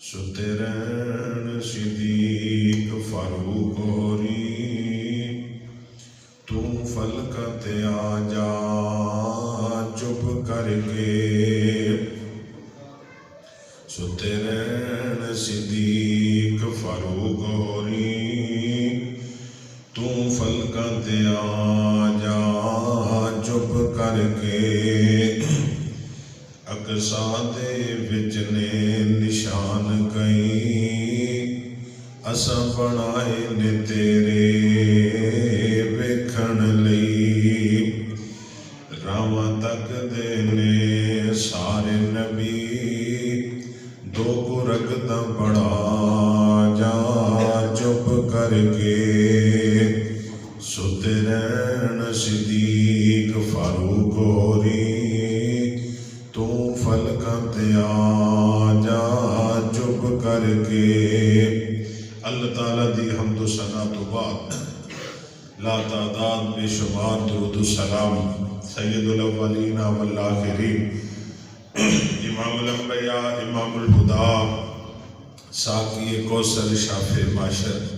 سترین صدیق فاروق ہوری تو فلکت آ جا چپ کر کے سترین صدیق فاروق ہوری تو فلکت آ جا چپ کر کے اقصا دے وچ نے نشان کئی اساں بنائے نے تیرے ویکھن لئی راواں تک دے نے سارے نبی دو کو رکھدا بڑا جا چپ کر کے سترین صدیق فاروق ہوری تو فلکت آ جا چپ کر کے اللہ تعالیٰ دی حمد و ثنا تو بعد لا تعداد بے شمار درود و سلام سید الاولین والآخرین امام الانبیاء امام الہدیٰ ساقی کوثر شافع معاشر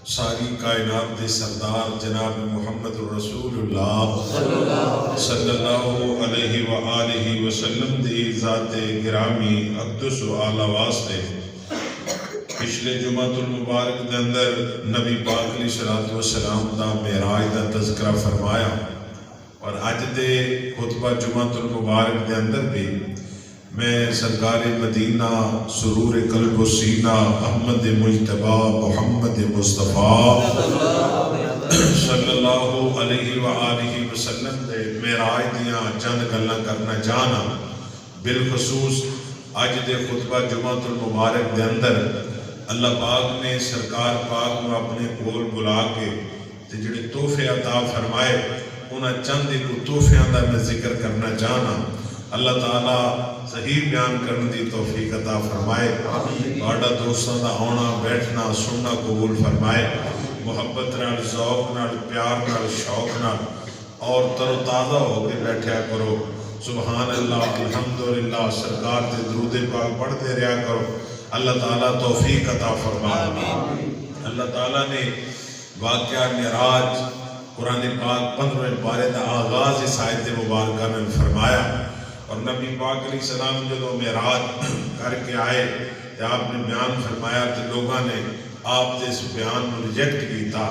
ساری کائنات دے سردار جناب محمد رسول اللہ صلی اللہ علیہ وآلہ وسلم دی ذات گرامی اقدس و اعلیٰ واسطے پچھلے جمعہ المبارک دے اندر نبی پاک علیہ السلام دا معراج دا تذکرہ فرمایا اور اج دے خطبہ جمعہ المبارک دے اندر بھی میں سرکار مدینہ سرور قلب و سینہ احمد مجتبی محمد مصطفیٰ صلی اللہ علیہ وآلہ وسلم دے معراج دیاں چند گلاں کرنا جانا بالخصوص اج دے خطبہ جمعہ المبارک دے اندر اللہ پاک نے سرکار پاک کو اپنے کول بلا کے تے جڑے تحفے عطا فرمائے انہاں چند ایک تحفیاں دا میں ذکر کرنا چاہنا اللہ تعالیٰ صحیح بیان کرنے دی توفیق عطا فرمائے باڑا دوستان دا ہونا بیٹھنا سننا قبول فرمائے محبت نال ذوق نال پیار نال شوق نال اور تر و تازہ ہو کے بیٹھیا کرو سبحان اللہ الحمدللہ سرکار دے درود پاک پڑھتے رہا کرو اللہ تعالیٰ توفیق عطا فرمائے اللہ تعالیٰ نے واقعہ معراج قرآن پاک 15ویں پارے دا آغاز اس آیت مبارکہ میں فرمایا اور نبی پاک علیہ السلام جو معراج کر کے آئے یا آپ نے بیان فرمایا تو لوگاں نے آپ نے اس بیان کو ریجیکٹ کیتا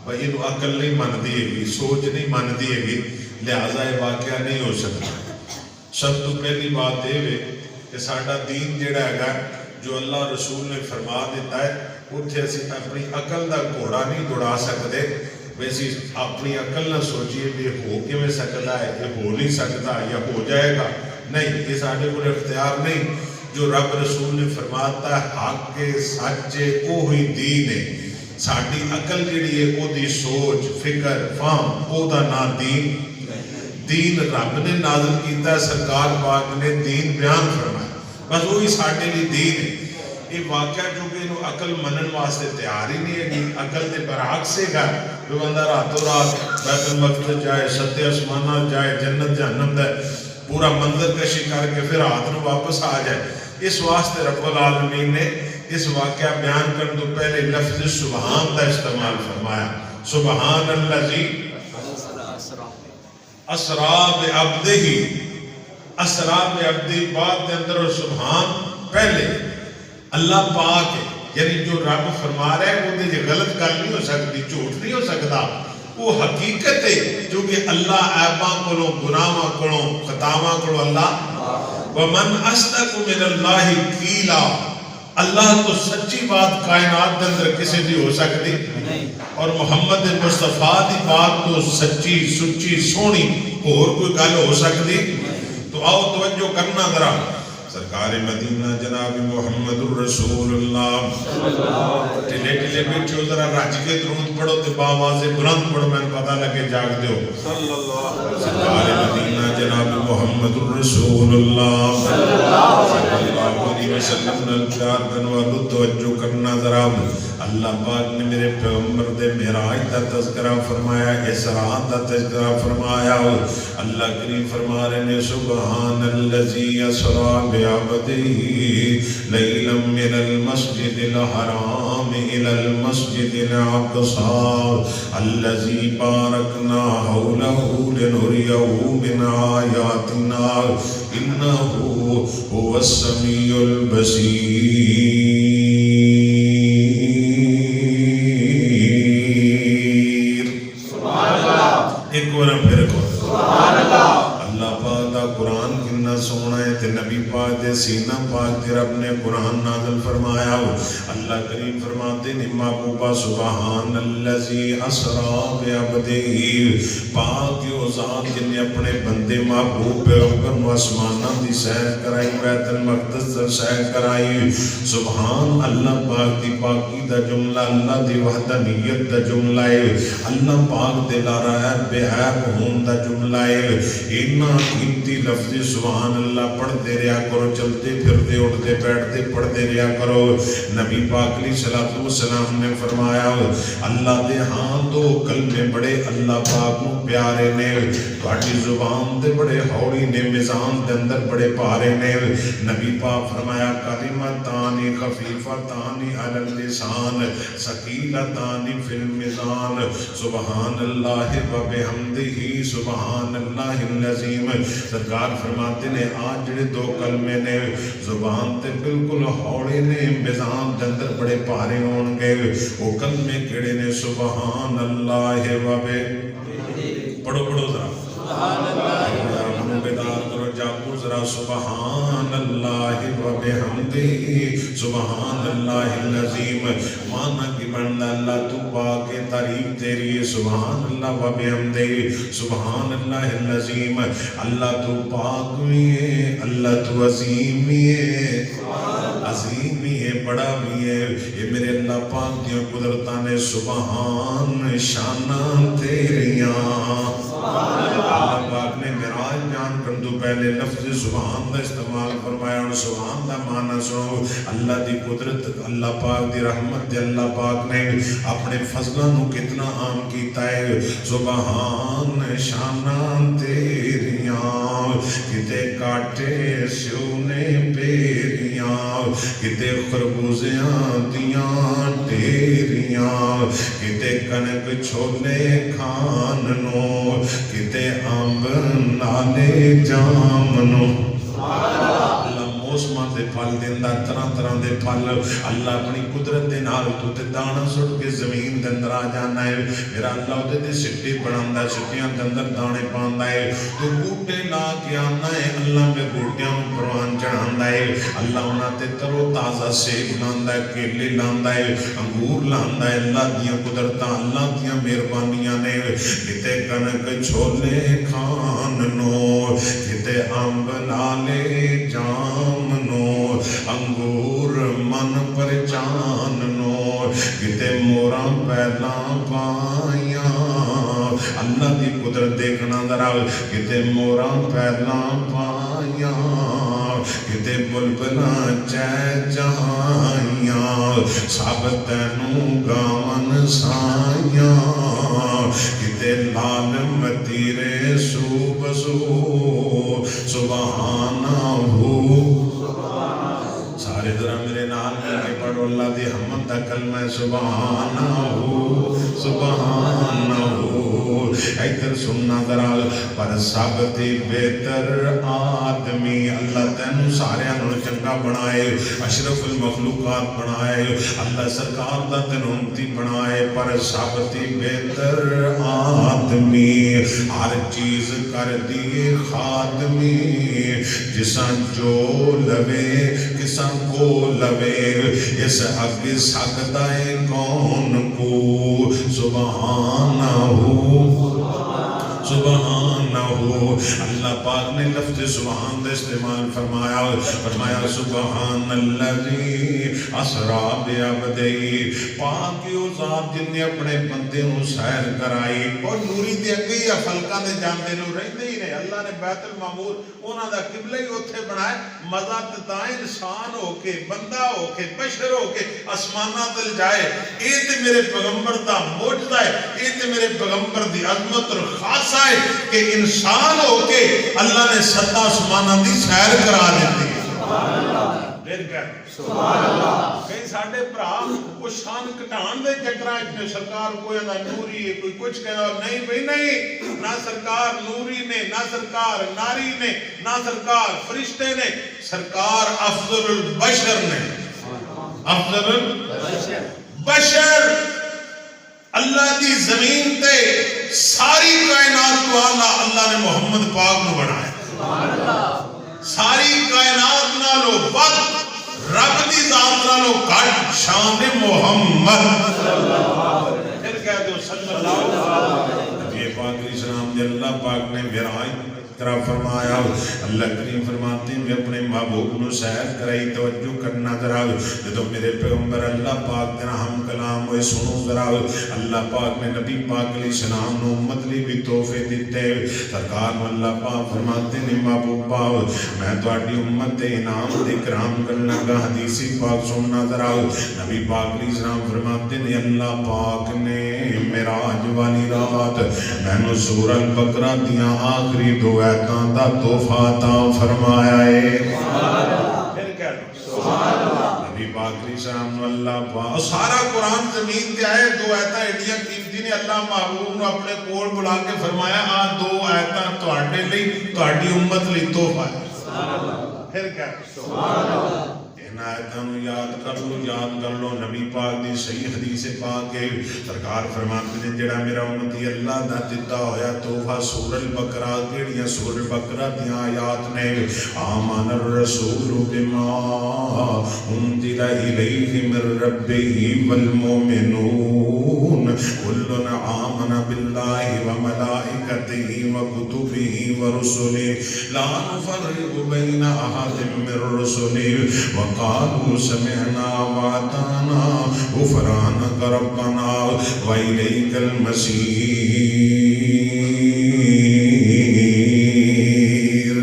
بھئی انہوں عقل نہیں مان دیئے گی سوچ نہیں مان دیئے گی لہذا یہ واقعہ نہیں ہو سکتا سب تو پہلی بات یہ ہے کہ ساڑھا دین جڑا ہے جو اللہ رسول نے فرما دیتا ہے اتھے اسی اپنی عقل دا گھوڑا نہیں دوڑا سکتے ویسی اپنی عقل نہ سوچیے بھی ہو کے میں سکتا ہے یہ ہو نہیں سکتا یا ہو جائے گا نہیں یہ ساڑھے کو اختیار نہیں جو رب رسول نے فرماتا ہے حق کے سچے او ہوئی دین ہے ساڑھی عقل جڑی ہے او دی سوچ فکر فہم او دا نا دین رب نے نازل کیتا ہے سرکار پاک نے دین بیان فرمایا بس وہی ساڑھے لی دین ہے یہ واقعہ جو کہ انہوں عقل منن واسطے تیار ہی نہیں ہے عقل دے برعکس سے گا جو بندہ راتوں رات بیت المقدس جائے ستے آسمانہ جائے جنت جہنم دے پورا منظر کشی کر کے پھر ہاتھ نو واپس آ جائے اس واسطے رب العالمین نے اس واقعہ بیان کرنے تو پہلے لفظ سبحان دا استعمال فرمایا سبحان اللذی اسرا بعبدہ اسرا بعبدہ بعد دے اندر اور سبحان پہلے اللہ پاک ہے یعنی جو رب فرما رہا ہے وہ دے غلط گل نہیں ہو سکتی جھوٹ نہیں ہو سکتا وہ حقیقت ہے جو کہ اللہ عیباں کولوں گناہاں کولوں خطاواں کولوں اللہ ومن اصدق من اللہ قیلا اللہ تو سچی بات کائنات کے اندر کسی دی ہو سکتی اور محمد مصطفیٰ دی بات تو سچی سچی سونی اور کوئی گل ہو سکتی تو آؤ توجہ کرنا ذرا سرکار مدینہ جناب محمد الرسول اللہ ٹلے ٹلے بیٹھو ذرا راج کے درود پڑھو تو باواز بلند پڑھو میں پتہ لگے جاگ دیو سرکار مدینہ جناب محمد الرسول اللہ صلی اللہ علیہ وسلم نے پیار کنوالو توجہ کرنا ذرا اللہ پاک نے میرے پیغمبر دے معراج دا تذکرہ فرمایا اسراء دا تذکرہ فرمایا اللہ کریم فرما رہے نے سبحان الذی اسرا بعبدہ لیلا ليلا من المسجد الحرام إلى المسجد الأقصى الذي باركنا حوله لنريه من آياتنا إنه هو السميع البصير. ایک بار پھر سبحان اللہ. اللہ پاک دا قرآن کتنا سونا ہے تے نبی پاک دے سینہ پاک تے رب نے قرآن نازل فرمایا. اللہ کریم فرماتے ہیں محبوبہ سبحان الذی اسرا بعبدہ. پاک وہ ذات جن نے اپنے بندے محبوب پیغمبر نو آسماناں دی سیر کرائی، بیت المقدس دی سیر کرائی. سبحان اللہ پاک دی پاکی دا جملہ، اللہ دی وحدانیت دا جملہ ہے، اللہ پاک دے لارا ہے بے عیب ہون دا جملہ ہے. اتنا قیمتی لفظ سبحان اللہ پڑھتے رہا کرو، چلتے پھرتے اٹھتے بیٹھتے پڑھتے رہا کرو. نبی پاک علیہ الصلوۃ والسلام نے فرمایا اللہ دے ہاں دو کلمے بڑے اللہ پاک نو پیارے نے، تہاڈی زبان دے بڑے ہوڑی نے، میزان دے اندر بڑے پارے نے. نبی پاک فرمایا کلمتان خفیفتان علی اللسان ثقیلتان فی المیزان سبحان اللہ و بحمدہ سبحان اللہ العظیم. سرکار فرماتے نے آج جڑے دو کلمے نے زبان تے بالکل ہوڑے نے، میزان دے اندر بڑے پارے ہون گے. وہ کلمے کیڑے نے؟ سبحان اللہ و پڑھو پڑھو ذرا سبحان اللہ، منو بیدار کرو جاگو ذرا سبحان اللہ و بحمدہ سبحان اللہ العظیم. مانا کی بندہ اللہ تو پاک تعریف تیری ہے، سبحان اللہ و بحمدہ سبحان اللہ العظیم. اللہ تو پاک بھی ہے، اللہ تو عظیم بھی ہے، عظیم بھی ہے، بڑا بھی ہے. یہ میرے اللہ پاک دیا قدرتاں نے سبحان شاناں تیریاں. اللہ پاک نے معراج جان کر تو پہلے لفظ سبحان دا استعمال فرمایا. اور سبحان دا معنی سنو اللہ دی قدرت، اللہ پاک دی رحمت دے اللہ پاک نے اپنے فضلوں نو کتنا عام کیتا ہے. سبحان شاناں تیریاں کتے کاٹے سونے پیریاں، کتے خربوزیاں دیاں ٹیریاں، کتے کنک چھولے کھان نو، کتے امب نالے جام نو. اللہ موسماں دے پھل دیندا، طرح طرح دے پھل. اللہ اپنی قدرت دے نال تو تے دانا سٹ کے زمین دے اندر آ جانا ہے. میرا اللہ اودے تے سٹی بناندا ہے، سٹیاں دے اندر دانے پاندا ہے. تو بوٹے لا کے آنا ہے، اللہ میں بوٹیاں نوں پروان چڑھاندا ہے. اللہ انہاں تے ترو تازہ سیب لاندا ہے، کیلے لاندا ہے، انگور لاندا ہے. اللہ دیاں قدرتاں، اللہ دیاں مہربانیاں نے. کتے کنک چھولے کھان نو، کتے امب نالے جام نو، انگور من پرچان نو، کتے موراں پہلاں پائیاں. اللہ دی قدرت دیکھنا ذرا، کتے موراں پہلاں پائیاں، کتے بلبلاں چہ جہائیاں، سب تینوں گاون سائیاں، کتے لال متیرے سو بسو سبحانہ سارے ذرا میرے نال مل کے پڑھو اللہ دی حمد دا کلمہ سبحانہ سبحانہ. ادھر سننا ذرا پر سب تے بہتر آدمی اللہ تینوں سارے نوں چنگا بنائے، اشرف المخلوقات بنائے، اللہ سرکار دا تینوں امتی بنائے. پر سب تے بہتر آدمی ہر چیز کر دیے خادمی، جساں جو لوے کساں کو لوے، اس اگ سکتا ہے کون کو. سبحانہ سبحانہ. اللہ پاک نے لفظ سبحان دا استعمال فرمایا، فرمایا سبحان الذی اسرا بعبدہ. پاک وہ ذات جن نے اپنے بندے نو سیر کرائی. اور نوری دے اگے ہی فلکاں دے جاندے نو رہندے ہی نے. اللہ نے بیت المعمور انہاں دا قبلہ ہی اوتھے بنایا. مزہ تا انسان ہو کے، بندہ ہو کے، بشر ہو کے آسماناں تل جائے. اے تے میرے پیغمبر دا معجزہ ہے، اے تے میرے پیغمبر دی عظمت اور خاصہ ہے کہ انسان ہو کے اللہ نے ستا آسماناں دی سیر کرا دیتی. پھر کیا کئی ساڈے بھرا وہ شان گھٹان دے چکراں وچ نے سرکار کوئی دا نوری ہے کوئی کچھ کہدا نہیں بھئی نہیں نہ سرکار نوری نے نہ سرکار ناری نے نہ سرکار فرشتے نے سرکار افضل البشر نے افضل البشر اللہ دی زمین تے ساری کائنات کو اللہ نے محمد پاک نو بنایا ساری کائنات نالو وقت رب دی ذات نالو گھٹ شان محمد پھر کہہ دو صلی اللہ علیہ وسلم یہ پاک اسلام دے اللہ پاک نے معراج کرا فرمایا اللہ کریم فرماتے ہیں میں اپنے محبوب نو سیر کرائی توجہ کرنا ذرا جدو میرے پیغمبر اللہ پاک دینا ہم کلام ہوئے سنو ذرا اللہ پاک نے نبی پاک علیہ السلام نو امت لی بھی تحفے دیتے سرکار اللہ پاک فرماتے ہیں محبوب پاک میں تو اڈی امت دے انعام دے کرام کرنا گا حدیثی پاک سننا ذرا نبی پاک علیہ السلام فرماتے ہیں اللہ پاک نے معراج والی رات میں نو سورہ البقرہ دیاں آخری دو آیتاں دا تحفہ عطا فرمایا ہے پھر کہہ دو نبی پاک علیہ السلام نو اللہ پاک سارا قرآن زمین تے آئے دو آیتاں ایڈیاں قیمتی نے اللہ محبوب نو اپنے کول بلا کے فرمایا آ دو آیتاں تواڈے لئی تواڈی امت لئی تحفہ ہے پھر کہہ دو ان آیتاں نو یاد کر لو نبی پاک دی صحیح حدیث پاک ہے سرکار فرماتے ہیں جڑا میرا امتی اللہ دا دتا ہویا تحفہ سورہ البقرہ کیڑیاں سورہ البقرہ دیاں آیات نے آمن الرسول بما انزل الیہ من ربہ والمؤمنون کل آمن باللہ وملائکتہ وکتبہ ورسلہ لا نفرق بین احد من رسلہ وقالوا سمعنا وأطعنا غفرانك ربنا وإليك المصير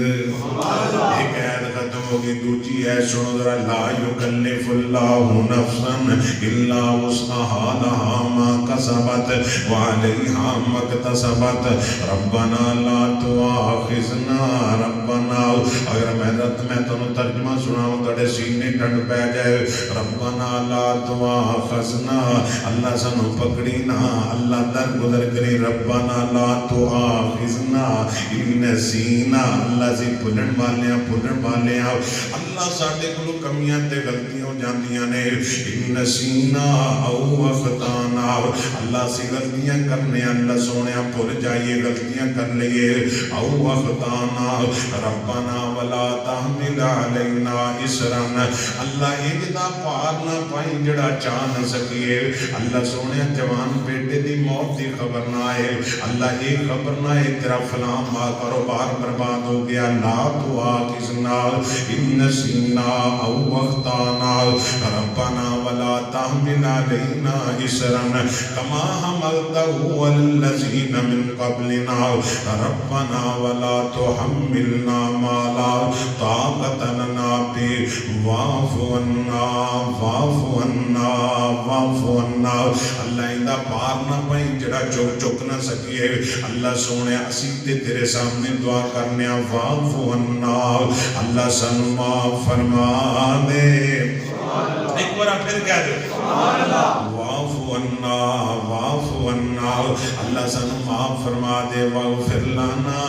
ایک آیت ختم ہوگی دوسری ہے سنو ذرا لا يكلف الله نفسا إلا وسعها لها ما كسبت وعليها ما اكتسبت ربنا لا تؤاخذنا ربنا اگر میں تمہیں ترجمہ سناؤں تڑے سینے ٹھنڈ پہ جائے ربنا لا تؤاخذنا اللہ سنو پکڑی نا اللہ در گزر کری ربنا لا تؤاخذنا ان نسینا اللہ سے پھلن والے اللہ ساڈے کولوں کمیاں تے غلطیاں ہو جاندیاں نے ان نسینا او اخطانا اللہ سے غلطیاں کرنے اللہ سونیا بھول جائیے غلطیاں کر لیے او اخطانا ربنا ولا تحمل علینا اسرا اللہ ایک دا پار نہ پائی جڑا چاہ نہ سکیے اللہ سونے جوان بیٹے دی موت دی خبر نہ آئے اللہ ایک خبر نہ آئے تیرا فلاں کاروبار برباد ہو گیا لا تؤاخذنا ان نسینا او اخطانا ربنا ولا تحمل علینا اسرا کما حملته علی الذین من قبلنا ربنا ولا تحملنا ما لا طاقت لنا به واعف عنا اللہ اندا پار نہ پائی جڑا چک نہ سکیے اللہ سونے اسی تے تیرے سامنے دعا کرنے واعف عنا اللہ سانو معاف فرما دے ایک بار پھر کہہ دے واعف عنا اللہ سانو معاف فرما دے واغفر لنا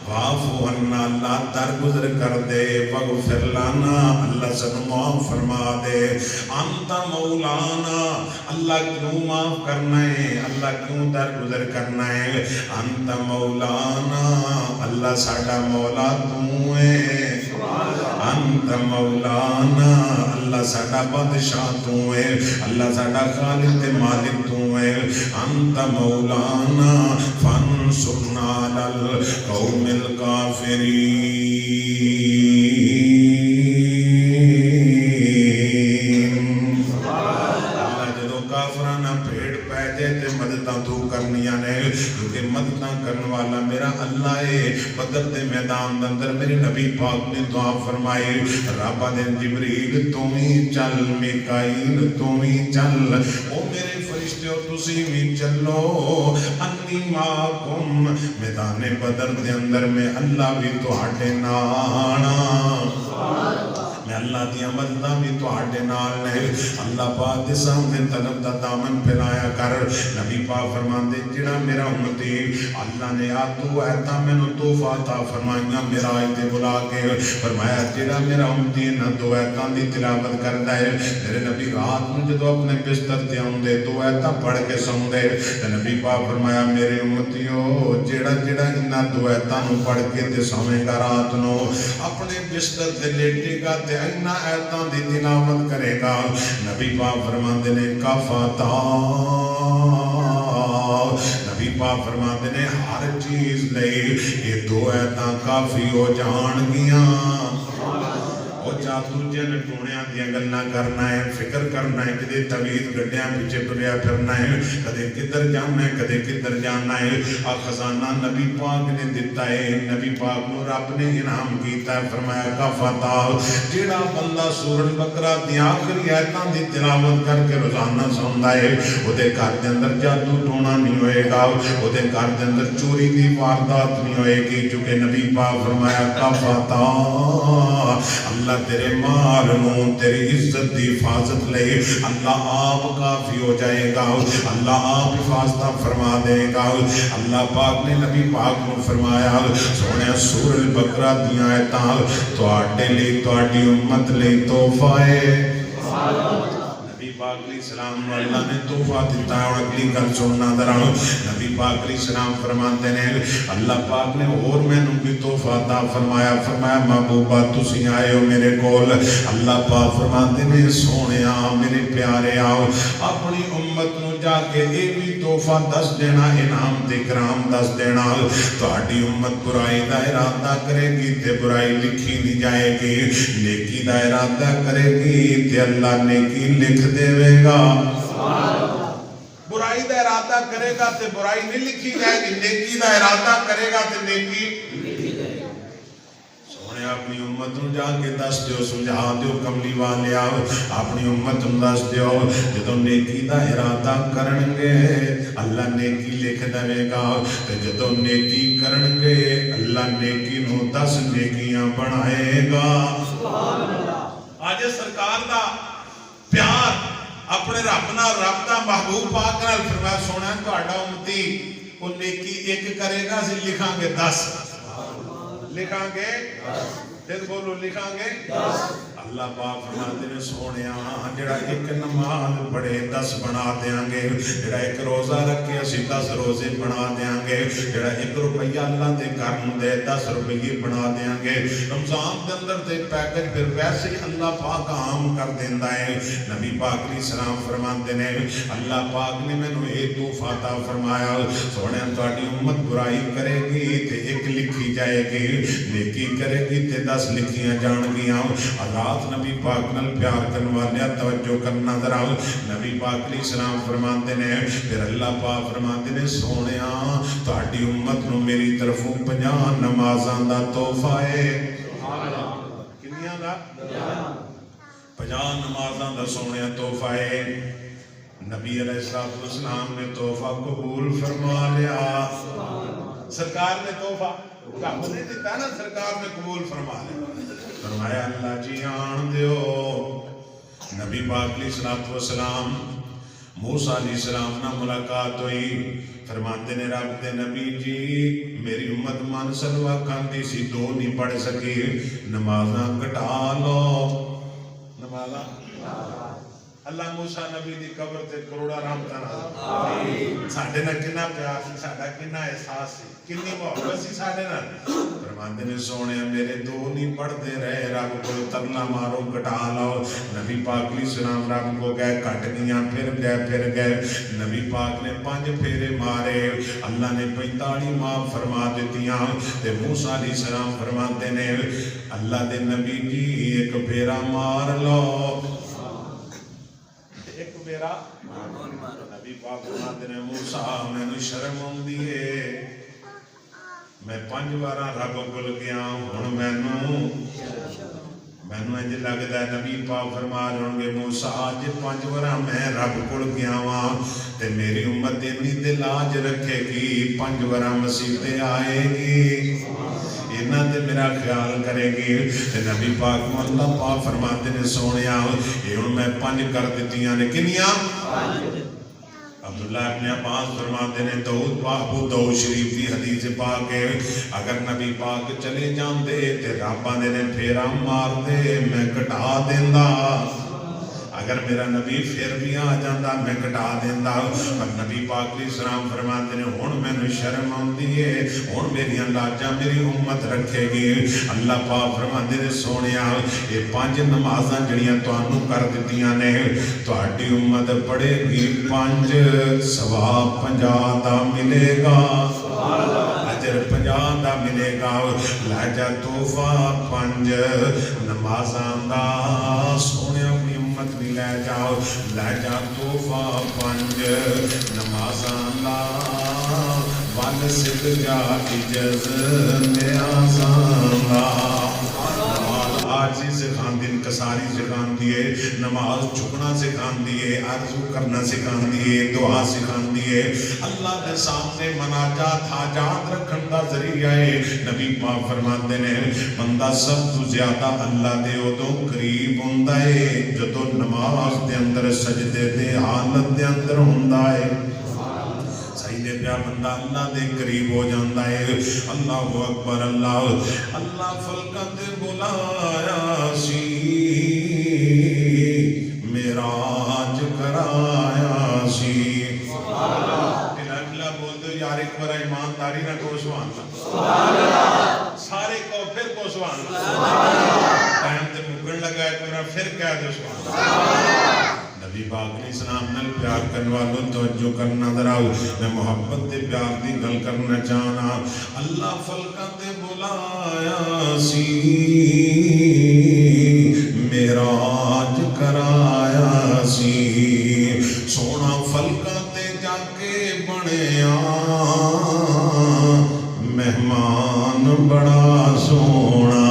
واعف عنا اللہ درگزر کر دے واغفر لنا اللہ سانو معاف فرما دے انت مولانا اللہ کیوں معاف کرنا ہے اللہ کیوں درگزر کرنا ہے انت مولانا اللہ ساڈا مولا تو ہے انت مولانا اللہ ساڈا بادشاہ تو ہے اللہ ساڈا خالق مالک تو ہے انت مولانا فانصرنا علی القوم الکافرین اللہ جدو کافرانہ پیڑ پہ جائے تے مدداں تو کرنیاں نے کیونکہ مدداں کرنے والا میرا اللہ ہے بدر دے میدان اندر میرے نبی پاک نے دعا فرمائی رب دے جبریل تو ہی چل میکائیل تو ہی چل او میرے فرشتے اور تسی بھی چلو انی معکم میدان بدر دے اندر میں اللہ بھی تو ہٹے نانا میں اللہ دیا مدداں بھی تواڈے نال نے اللہ پاک دے سامنے طلب دا دامن پھیلایا کر نبی پاک فرماندے جڑا میرا امتی اللہ نے آ دو ایتاں مینوں تحفہ عطا فرمائیاں معراج تے بلا کے فرمایا جڑا میرا امتی نہ دو ایتاں دی تلاوت کردا ہے میرے نبی رات نوں جدوں اپنے بستر تے آوندے دو ایتاں پڑھ کے سوندے تے نبی پاک فرمایا میرے امتیو جڑا انہاں دو ایتاں نوں پڑھ کے تے سویں گا رات نوں اپنے بستر تے لیٹے گا تے انہاں ایتاں دی تلاوت کرے گا نبی پاک فرماندے نے کفاتا نبی پاک فرماندے نے ہر چیز لئی یہ دو ایتاں کافی ہو جان گیاں اور جادو جن ٹونیاں دیا گلنا کرنا ہے فکر کرنا ہے کدے طویل گڈیاں پیچھے ٹریا پھرنا ہے کدے کدھر جانا ہے کدے کدھر جانا ہے آ خزانہ نبی پاک نے دیتا ہے نبی پاک نو رب نے انعام کیتا ہے فرمایا کا فتح جیڑا بندہ سورۃ البقرہ دی آخری آیتاں دی تلاوت کر کے روزانہ سوندا ہے او دے گھر دے اندر جادو ٹونا نہیں ہوئے گا او دے گھر دے اندر چوری دی واردات نہیں ہوئے گی چونکہ نبی پاک فرمایا کا فتح اللہ تیرے مال نوں تیری عزت دی حفاظت لے اللہ آپ کافی ہو جائے گا اللہ آپ حفاظت فرما دے گا اللہ پاک نے نبی پاک کو فرمایا سونے سورۃ البقرہ دی آیتاں تواڈے لئی تواڈی امت لئی تحفہ ہے نبی پاک علیہ السلام اللہ نے تحفہ دیتا ہے اور اگلی گل سننا ذرا نبی پاک علیہ السلام فرماتے ہیں اللہ پاک نے اور مینوں بھی تحفہ عطا فرمایا فرمایا محبوبہ تسی آئے ہو میرے کول اللہ پاک فرماتے ہیں سونیا میرے پیارے آؤ اپنی امت نو جا کے یہ بھی تحفہ دس دینا انعام تے کرام دس دینا تہاڈی امت برائی دا ارادہ کرے گی تے برائی لکھی نہیں جائے گی نیکی دا ارادہ کرے گی تے اللہ نیکی لکھ دے گا برائی دا ارادہ کرے گا تے برائی نہیں لکھی جائے گی نیکی دا ارادہ کرے گا تے نیکی لکھی جائے گی سونے اپنی امت نو جا کے دس دیو سمجھا دیو کملی والے آؤ اپنی امت نو دس دیو جدوں نیکی دا ارادہ کرن گے اللہ نیکی لکھ دے گا تے جدوں نیکی کرن گے اللہ نیکی نو 10 نیکیاں بنائے گا سبحان اللہ آج سرکار دا پیار اپنے رب نال رب دا محبوب پاک نال فرمایا سونا تہاڈا امتی او نیکی ایک کرے گا اسی لکھاں گے 10 لکھاں گے 10 پھر بولو لکھاں گے 10 اللہ پاک فرماتے ہیں سونیا جڑا ایک نماز پڑھے 10 بنا دیاں گے جڑا ایک روزہ رکھے اسی 10 روزے بنا دیاں گے جڑا 1 روپیہ اللہ دے گھر نوں دے 10 روپیے بنا دیاں گے رمضان دے اندر تے پیکج پھر ویسے ہی اللہ پاک عام کر دیندا ہے نبی پاک علیہ السلام فرماتے ہیں اللہ پاک نے مینوں یہ تحفہ عطا فرمایا سونے تہاڈی امت برائی کرے گی تے ایک لکھی جائے گی نیکی کرے گی تے 10 لکھیاں جان گیاں رات نبی پاک نال پیار کرن والے توجہ کرنا ذرا نبی پاک علیہ السلام فرماتے ہیں پھر اللہ پاک فرماتے ہیں سونیا تہاڈی امت نو میری طرفوں 50 نمازاں دا تحفہ ہے سبحان اللہ کنیاں دا 50 نمازاں دا سونیا تحفہ ہے نبی علیہ السلام نے تحفہ قبول فرما لیا سرکار نے تحفہ رب نے دیتا نا سرکار نے قبول فرما لیا فرمایا اللہ جی آن دیو نبی پاک علیہ السلام موسیٰ علیہ السلام نہ ملاقات ہوئی فرماتے نے رب دے نبی جی میری امت من سلوہ کھاندی سی 2 نہیں پڑھ سکی نمازاں کٹا لو نمازاں اللہ موسیٰ نبی دی قبر تے کروڑا رحمتاں نازل ساڈے نال کنا پیار سی ساڈا کنا احساس سی کنی محبت سی ساڈے نال فرماندے نے سونے میرے 2 نہیں پڑھتے رہے رب کو ترلا مارو کٹا لاؤ نبی پاک علیہ السلام رب کو گئے کٹ گیاں پھر گئے نبی پاک نے 5 پھیرے مارے اللہ نے 45 معاف فرما دیتیاں تے موسیٰ علیہ السلام فرماتے نے اللہ دے نبی جی ایک پھیرا مار لو ایک میرا نبی پاک فرماتے نے موسیٰ مینوں شرم آندی ہے میں 5 بار رب کول گیا ہن مینوں انج لگدا ہے نبی پاک فرما رہے گے موسیٰ اج 5 بار میں رب کول گیا وا تے میری امت اتنی تے لاج رکھے گی 5 بار مصیبت آئے گی انہاں تے میرا خیال کرے گی تے نبی پاک کو اللہ پاک فرماتے نے سونیا اے ہن میں 5 کر دتیاں نے کنیاں عبداللہ ابن عباس فرماتے ہیں داؤد ابو داؤد شریف کی حدیث پاک ہے اگر نبی پاک چلے جاندے تے رب آندے نے پھیرا مار دے میں کٹا دیندا اگر میرا نبی پھر بھی آ جاندہ میں کٹا دیندہ پر نبی پاک علیہ السلام فرماتے ہیں ہون میں نے شرم آندی ہے ہون میری لاجہ میری امت رکھے گی اللہ پاک فرماتے ہیں سونیا یہ 5 نمازاں جڑیاں تو آنو کر دیتیاں نے تو آٹی امت پڑے گی 5 ثواب 50 دا ملے گا اجر 50 دا ملے گا لاجہ توفہ 5 نمازاں دا سونیا اپنی امت بھی لے جاؤ لے جا توفہ 5 نمازاں دا ول سکھ جا عجز نیازاں دا نماز آجی سکھان دی انکساری سکھان دیئے نماز جھکنا سکھان دیئے عرضو کرنا سکھان دیئے دعا سکھان دیئے اللہ دے سامنے مناجات حاجات رکھن دا ذریعہ ہے نبی پاک فرماتے نے بندہ سب تو زیادہ اللہ دے ادوں قریب ہوندہ ہے جدو نماز دے اندر سجدے دے حالت دے اندر ہوندہ ہے سیدے پیا بندہ اللہ دے قریب ہو جاندہ ہے اللہ اکبر اللہ فلکت بلایا سی میراج کرایا سی اللہ بول دو یار ایک بار ایمانداری نہ کو سبحان اللہ سارے کو پھر کو سبحان اللہ ٹائم تے مکن لگا ایک بار پھر کہہ دو سبحان اللہ نبی پاک علیہ السلام نل پیار کرنے والوں توجہ کرنا دراؤ میں محبت دے پیار دی گل کرنا چاہنا اللہ فلکہ دے بلایا سی میراج کرایا سی سونا فلکہ دے جا کے بڑیا مہمان بڑا سونا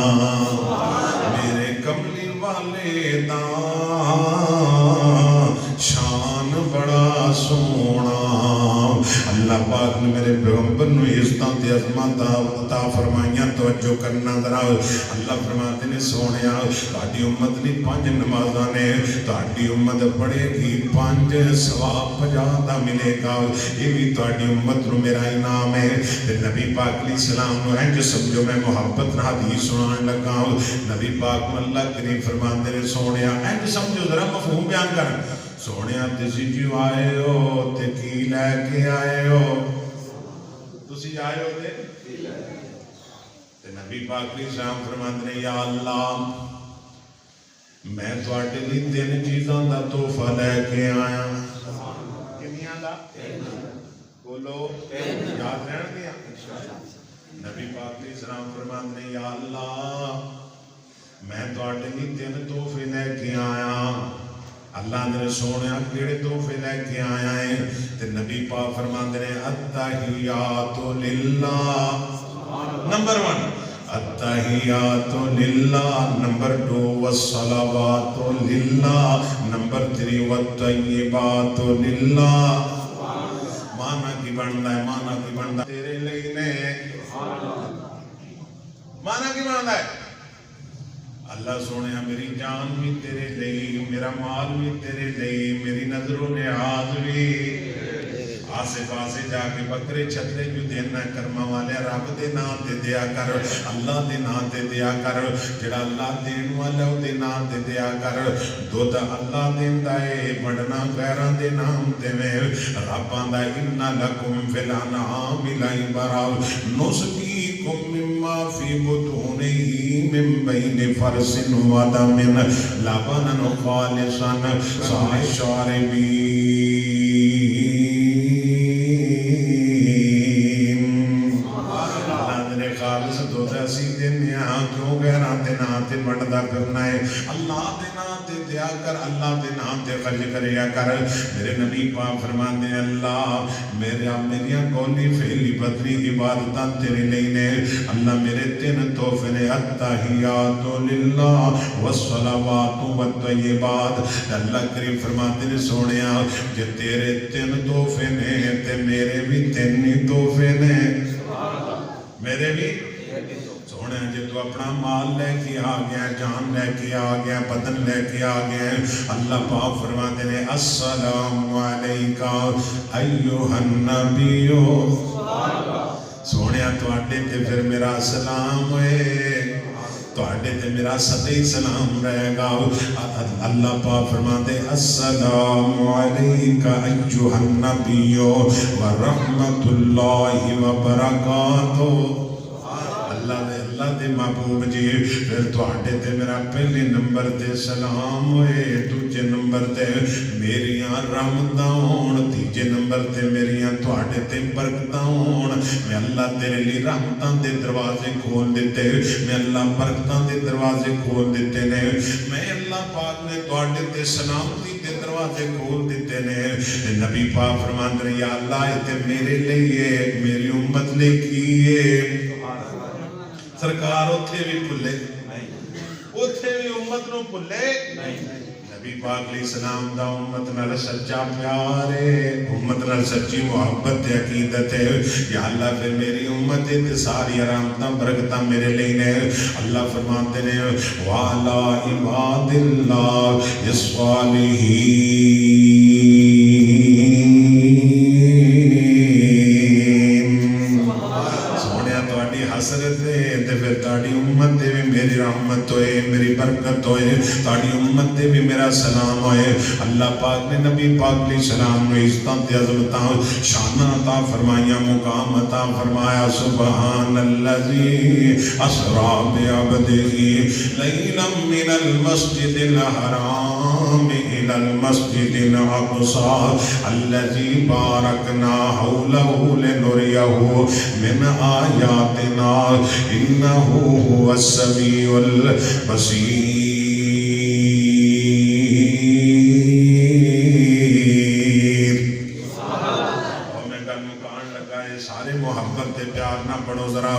میرے کملی والے دا شان بڑا سونا اللہ پاک نے میرے پیغمبر نو عزتاں تے عظمت عطا فرمائیاں توجہ کرنا ذرا اللہ فرماتے نے سونیا تہاڈی امت نے 5 نمازاں نے تہاڈی امت پڑھے گی 5 ثواب 50 دا ملے گا یہ بھی تہاڈی امت نو میرا انعام ہے تے نبی پاک علیہ السلام نو انج سمجھو میں محبت نال حدیث سنان لگا نبی پاک اللہ کریم فرماتے نے سونیا انج سمجھو ذرا مفہوم بیان کر سونیا تسی جو آئے ہو تے کی لے کے آئے ہو تسی آئے ہو تے نبی پاک علیہ السلام فرماتے ہیں یا اللہ میں تواڈے لئی 3 چیزاں دا تحفہ لے کے آیا کنیاں دا بولو یاد رہن دیا نبی پاک علیہ السلام فرماتے ہیں یا اللہ میں تواڈے لئی 3 تحفے لے کے آیا اللہ نے سونے کیڑے تحفے لے کے آیا ہے تے نبی پاک فرماندے نے التحیات للہ نمبر 1 التحیات للہ نمبر 2 والصلوات للہ نمبر 3 والطیبات للہ مانا کی بندا ہے تیرے لئی نے مانا کی بندا ہے اللہ سونے میری جان بھی تیرے لئی میرا مال بھی تیرے لئی میری نظر و نیاز بھی آسے پاسے جا کے بکرے چھترے جو دینا کرما والے رب دے نام دے دیا کر اللہ دے نام دے دیا کر جڑا اللہ دین والا دے نام دے دیا کر دودھ اللہ دیندا ہے بڑنا غیراں دے نام دے میں رب آندا ان لکم فی الانعام لعبرا نسقیکم مما فی بطونہ من بین فرث و دم لبنا خالصا للشاربین بڑھدا کرنا ہے اللہ دے نام تے دیا کر اللہ دے نام تے خرچ کریا کر میرے نبی پاک فرماندے ہیں اللہ میریاں قولی فعلی بدری عبادتاں تیرے لئی نے اللہ میرے 3 تحفے نے التحیات للہ والصلوات والطیبات اللہ کریم فرماتے نے سونیا کہ تیرے 3 تحفے نے تے میرے بھی 3 ہی تحفے نے میرے بھی سونے جے تو اپنا مال لے کے آ گیا, جان لے کے آ گیا, بدن لے کے آ گیا, اللہ پاک فرماتے ہیں السلام علیکہ ایھا النبی. سونے تواڈے تے پھر میرا سلام ہوئے, تواڈے تے میرا سدے سلام رہے گا. اللہ پاک فرماتے السلام علیکہ ایھا النبی ورحمۃ اللہ وبرکاتہ. اللہ دے محبوب جی پھر تواڈے تے میرا پہلے نمبر تے سلام ہوئے, دوجے نمبر تے میریاں رحمتاں ہون, تیجے نمبر تے میریاں تواڈے تے برکتاں ہون. میں اللہ تیرے لیے رحمتاں دے دروازے کھول دیتے, میں اللہ برکتاں دے دروازے کھول دیتے نے, میں اللہ پاک نے تواڈے تے سلامتی دے دروازے کھول دیتے نے. نبی پاک فرماندے ہیں یا اللہ یہ تے میرے لیے میری امت لے کیے. سرکار اتھے بھی بھلے, اتھے بھی امت نو بھلے. نبی پاک علیہ السلام دا امت نال سچا پیار ہے, امت نال سچی محبت ہے, عقیدت ہے. یا اللہ پھر میری امت تے ساری رحمتاں برکتاں میرے لیے نے. اللہ فرماتے ہیں وعلی عباد اللہ الصالحین. حسرت ہے تے پھر تاڑی امت دے بھی میری رحمت ہوئے, میری برکت ہوئے, تاڑی امت دے بھی میرا سلام ہوئے. اللہ پاک نے نبی پاک علیہ السلام نے عزتاں تے عظمتاں شاناں عطا فرمائیاں, مقام عطا فرمایا. سبحان الذی اسریٰ بعبدہ لیلا من المسجد الحرام الى المسجد الاقصى الذي باركنا حوله لنريه من آياتنا إنه هو السميع البصير. سارے محبت تے پیار نہ پڑھو ذرا.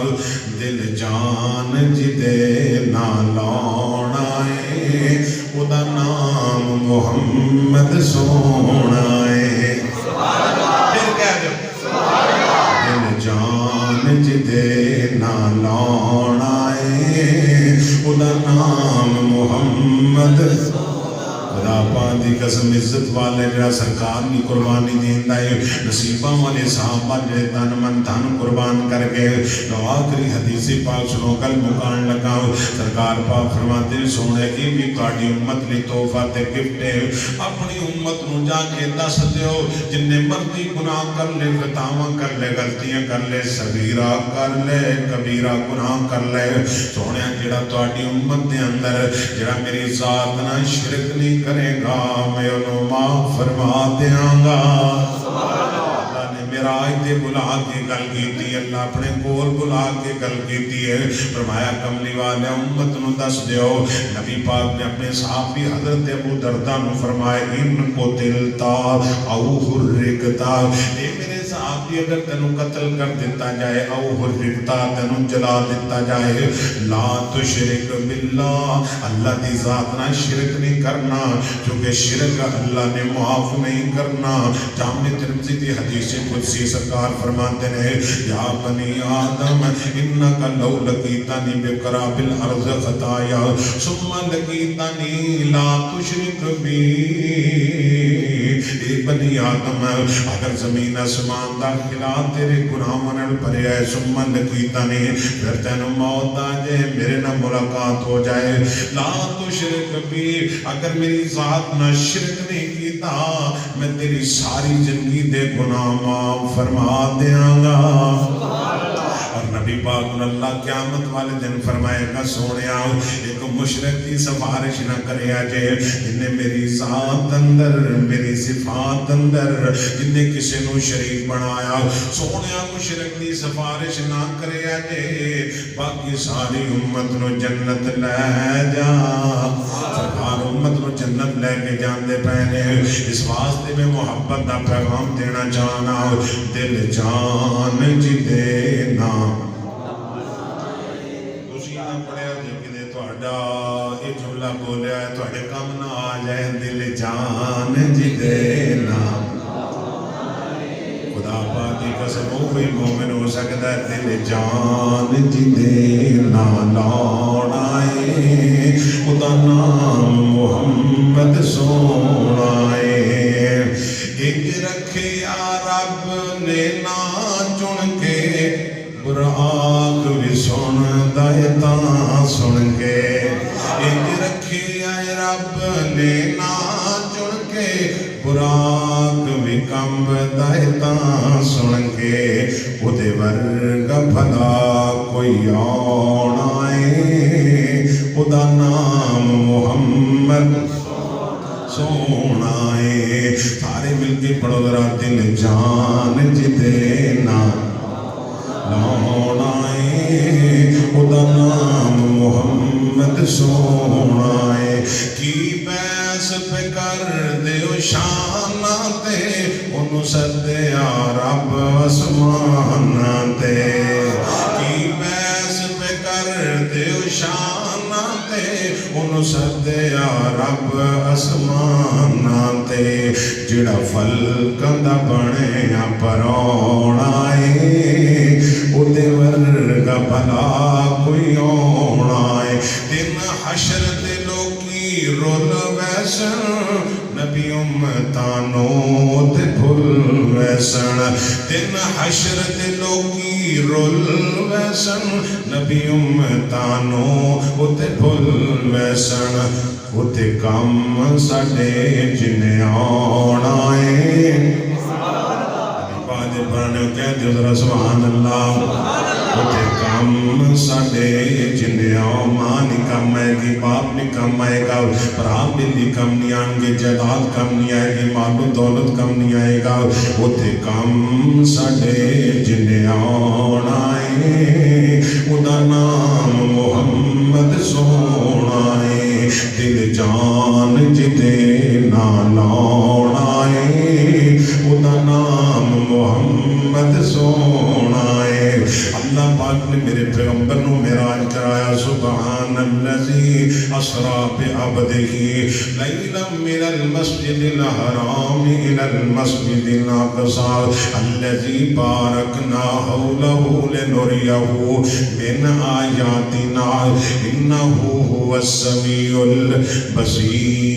دل جان جدے نہ لانا ہے او دا نام محمد سونا ہے. پھر کہہ جو دل جان جدے نہ لانا ہے او دا نام محمد. خدا پاک دی قسم عزت والے جڑا سرکار کی قربانی دیندا ہے, نصیباں والے صحابہ جڑے تن من دھن قربان کر کے تو آخری حدیث پاک سنو کل مکان لگا. سرکار پاک فرماتے ہیں سونے کی بھی تہاڈی امت لئی تحفہ تے گفٹ ہے. اپنی امت نو جا کے دس دیو جن نے مرضی گناہ کر لے, خطاواں کر لے, غلطیاں کر لے, صغیرہ کر لے, کبیرہ گناہ کر لے. سونے جڑا تہاڈی امت دے اندر جڑا میری ذات نال شرک نہیں کرے گا میں انہوں معاف فرما دیاں گا. اللہ نے میرا آئیتے بلا کے گل کیتی, اللہ اپنے کول بلا کے گل کیتی ہے. فرمایا کملی والے امت نو دس دیو. نبی پاک نے اپنے صحابی حضرت ابو درداء نو فرمایا ان کو تلتا او حرکتا, اے میرے صحابی اگر تنو قتل کر دیتا جائے او حرکتا تنو جلا دیتا جائے, لا تشرک باللہ, اللہ دی ذات نہ شرک نہیں کرنا کیونکہ شرک اللہ نے معاف نہیں کرنا. جامع ترمذی کی حدیث قدسی سرکار فرماتے ہیں یا بنی آدم انکا لو لقیتنی بقراب الارض خطایا ثم لقیتنی لا تشرک بی. اے بنی آدم اگر زمین اسمان دا خلا تیرے گناہوں نال بھرے ہے, ثم لقیتنی پھر تینو موت آ جائے, میرے نہ ملاقات ہو جائے, لا تشرک بی, اگر میری ذات نہ شرک نہیں کیتا میں تیری ساری زندگی دے گناہ معاف فرما دیاں گا. اور نبی پاک اللہ قیامت والے دن فرمائے گا سونیا ایک مشرک کی سفارش نہ کرے آجے جن نے میری ذات اندر میری صفات اندر جن نے کسی نو شریک بنایا, سونیا مشرک کی سفارش نہ کرے آجے, باقی ساری امت نو جنت لے جا. سرکار امت نو جنت لے کے جان دے پہنے. اس واسطے میں محبت دا پیغام دینا چاہنا, دل جان جی دینا. تسی نہ پڑھیا جی کہ تہاڈا یہ جملہ بولیا ہے تہاڈے کم نہ آ جائے, دل جان جی دینا. خدا پاک کی ویسے وہ مومن ہو سکتا ہے دل جان جدے نال لاؤنا ہے خدا نام محمد سونا ہے ایک رکھے یا رب نے نا چن کے براق بھی سن دائے تاں سن کے ایک رکھے یا رب نے نا چن کے براق بھی کمب دائے تاں سن کے وہ دے ورگا بھلا کوئی آنا ہے خدا نام محمد سونا ہے سارے مل کے پڑھو ذرا دل جان جدے نا لاؤنا ہے خدا نام محمد سونا ہے کی بیس پہ کر دیو شانہ تے انہوں سدیا رب اسمان تے کی بیس پہ کر دیو شانہ تے انہوں سدیا رب اسمان تے جڑا فل کندہ بنے پرونا ہے اُدے ورگا بھلا کوئی ہونا ہے دن حشر دلوں کی رول ویسن نبی امتانوں تے بھول ویسن دن حشر دلوں کی رول ویسن نبی امتانوں تے بھول ویسن اُتے کم ساڑے جنہیں آنا ہے پڑھنے کہہ دیو ذرا سبحان اللہ اُتے کم ساڑے جنہیں ماں نہیں کم آئے گی باپ نہیں کم آئے گا پرام بھی کم نہیں آئیں گے جائیداد کم نہیں آئے گی مال و دولت کم نہیں آئے گا اُتے کم ساڑے جنہیں آنا ہے خدا نام محمد سونا ہے دل جان جدے نا لاؤنا ہے خدا نام محمد سونا ہے اللہ پاک نے میرے پیغمبر نو معراج کرایا سبحان الذی اسرا بعبدہ لیلا من المسجد الحرام الى المسجد الاقصى الذی بارکنا حولہ لنریہ من آیاتنا انہ هو السمیع البصیر